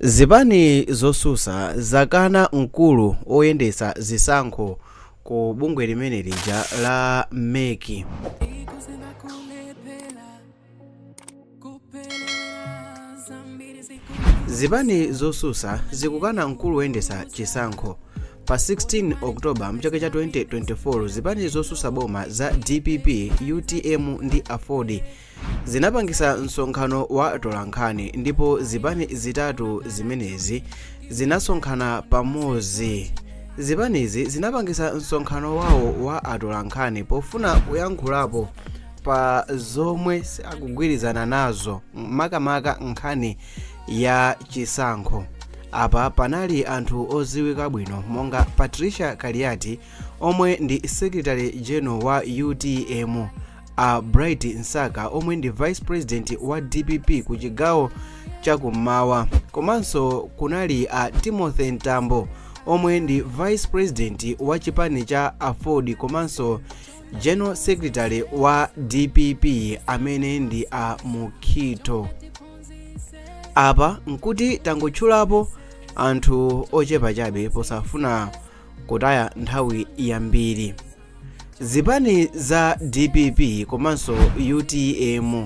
Zipani Zosusa zakana mkulu oyendesa Zisankho ku bungwe limene lija la MCP. Zipani Zosusa zikukana mkulu oyendesa Zisankho pa 16 Oktoba mchaka cha 2024. Zipani Zosusa boma za DPP, UTM ndi Afodi zinapangisa msonkhano wa atolankhani, ndipo zipani zitatu zimenezi zinasonkhana pamodzi. Zipanizi zinapangisa msonkhano wawo wa atolankhani pofuna kuyankhulapo pa zomwe akugwirizana nazo, makamaka nkhani ya Zisankho. Apa panali anthu oziwika bwino monga Patricia Kaliati omwe ndi Secretary General wa UTM, a Bright Nsaka omwe ndi Vice President wa DPP ku chigawo chakummawa, komanso kunali a Timothy Ntambo omwe ndi Vice President wa chipani cha Afodi komanso General Secretary wa DPP amene ndi a Mukhito. Apa nkuti tangotchulapo anthu ochepa chabe posafuna kutaya nthawi yambiri. Zipani za DPP komanso UTM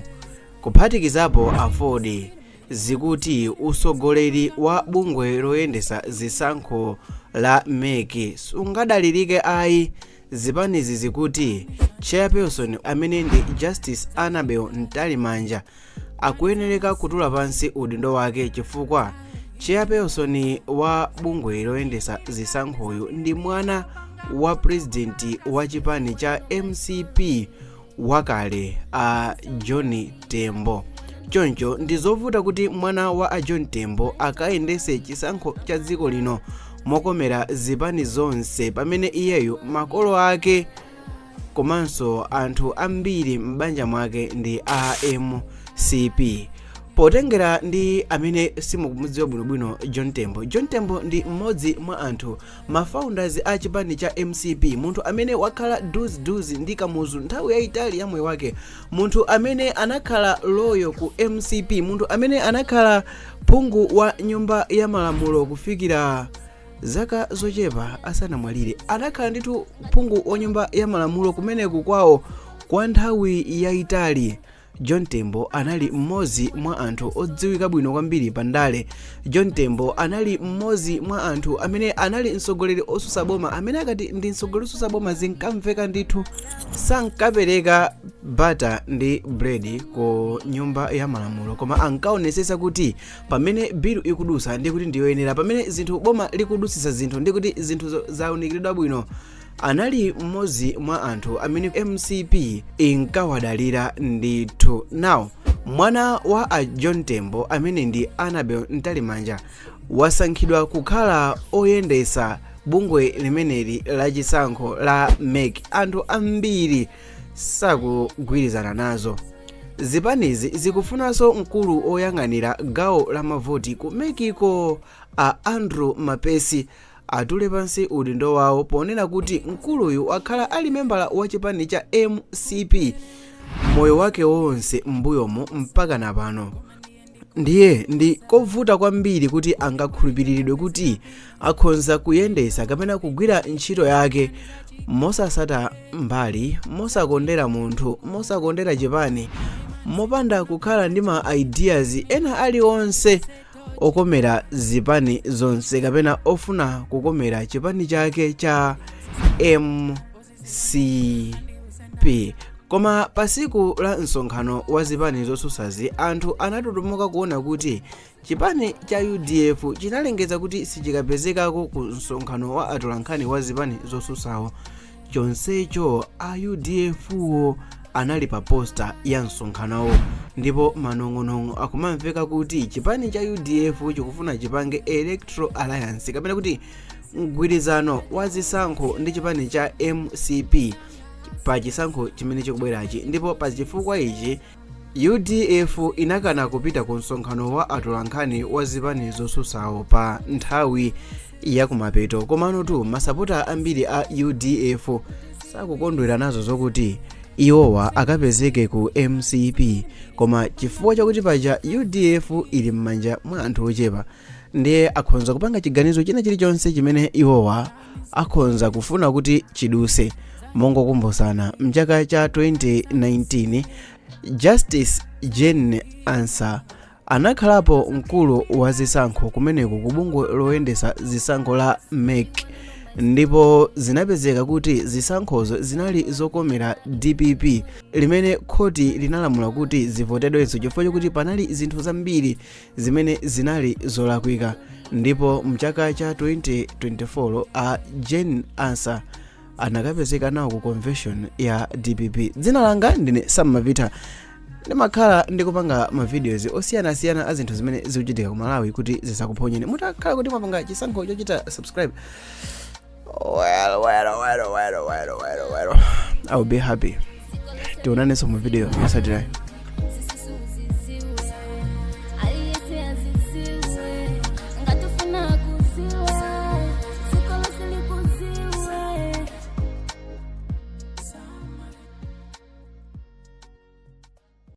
kuphatikizapo Afodi zikuti usogoleri wa bungwe loyendesa Zisankho la MCP sungadalirike ayi. Zipanizi zikuti chairperson amene ndi Justice Annabel Ntalimanja akuyenereka kutula pansi udindo wake chifukwa chairperson wa bungwe loyendesa Zisankhoyo ndi mwana wa president wa chipani cha MCP wakale a John Tembo. Choncho ndi zovuta kuti mwana wa a John Tembo akayendese chisankho cha dziko lino mokomera zipani zonse, pamene iyeyo makolo ake komanso anthu ambiri m'banja mwake ndi a MCP. Potengera ndi amene simukumudziwa bwinobwino John Tembo. John Tembo ndi mmodzi mwa anthu mafounders a chipani cha MCP, munthu amene wakhala duzi ndi kamuzu nthawi yayitali ya moyo wake, munthu amene anakhala loyo ku MCP, munthu amene anakhala phungu wa nyumba ya malamulo kufikira zaka zochepa asanamwalire. Anakhala ndithu phungu wa nyumba ya malamulo kumeneku kwawo kwa nthawi yayitali. John Tembo anali mmodzi mwa anthu odziwika bwino kwambiri pandale. John Tembo anali mmodzi mwa anthu amene anali mtsogoleri osusa boma, amene akati ndi mtsogoleri osusa boma zinkamveka ndithu, sankapereka bata ndi bread ku nyumba ya malamulo, koma ankaonesesa kuti pamene bilu ikudusa ndi kuti ndiyoyenera, pamene zinthu boma likudusisa zinthu ndi kuti zinthu zaunikiridwa bwino. Anali mmodzi mwa anthu amene MCP inkawadalira ndithu. Now mwana wa a John Tembo amene ndi Annabel Ntalimanja wasankhidwa kukhala oyendesa bungwe limeneli la Zisankho la MCP. Anthu ambiri sakugwirizana nazo. Zipanizi zikufunanso mkulu oyang'anira gawo la mavoti ku MCP a Andrew Mapesi atule pansi udindo wawo, ponena kuti mkuluyu akhala ali membala wa chipani cha MCP moyo wake wonse mbuyomo mpaka napano. Ndiye ndi kovuta kwambiri kuti angakhulupiriridwe kuti akhonza kuyendesa kapena kugwira ntchito yake mosasata mbali, mosakondera munthu, mosakondera chipani, mopanda kukhala ndi ma ideas ena aliwonse okomera zipani zonse kapena ofuna kukomera chipani chake cha MCP. Koma pasiku la msonkhano wa zipani zosusazi, anthu anatutumuka kuona kuti chipani cha UDF chinalengeza kuti sichikapezekako ku msonkhano wa atolankhani wa zipani zosusawo. Chonsecho a UDF wo anali pa posta ya msonkhanowo, ndipo manong'onong'o akumamveka kuti chipani cha UDF chikufuna chipange electoral alliance kapena kuti mgwirizano wa Zisankho ndi chipani cha MCP pa chisankho chimene chikubwerachi. Ndipo pa chifukwa ichi UDF inakana kupita ku msonkhano wa atolankhani wa zipani zosusawo pa nthawi ya kumapeto. Komano tu masapota ambiri a UDF sakukondwera nazo zokuti iwowa akapezeke ku MCP, koma chifukwa chakuti paja UDF ili m'manja mwa anthu ochepa ndiye akhonza kupanga chiganizo china chilichonse chimene iwowa akhonza kufuna kuti chiduse. Mongokumbusana mchaka cha 2019 Justice Jane Ansah anakhalapo mkulu wa Zisankho kumeneku ku Bungwe Loyendesa Zisankho la MEC, ndipo zinapezeka kuti zisankhozo zinali zokomera DPP limene khoti linalamula kuti zivotedwenso chifukwa chokuti panali zinthu zambiri zimene zinali zolakwika. Ndipo mchaka cha 2024 a Jane Ansah anakapezeka nawo ku convention ya DPP. Dzina langa ndine Sammavita, ndimakhala ndikupanga ma videos osiyanasiyana a zinthu zimene zikuchitika ku Malawi kuti zisakuphonyeni. Mutakhala kuti mwapanga chisankho chochita subscribe, well, I'll be happy. Tionane mu video yosatirayi.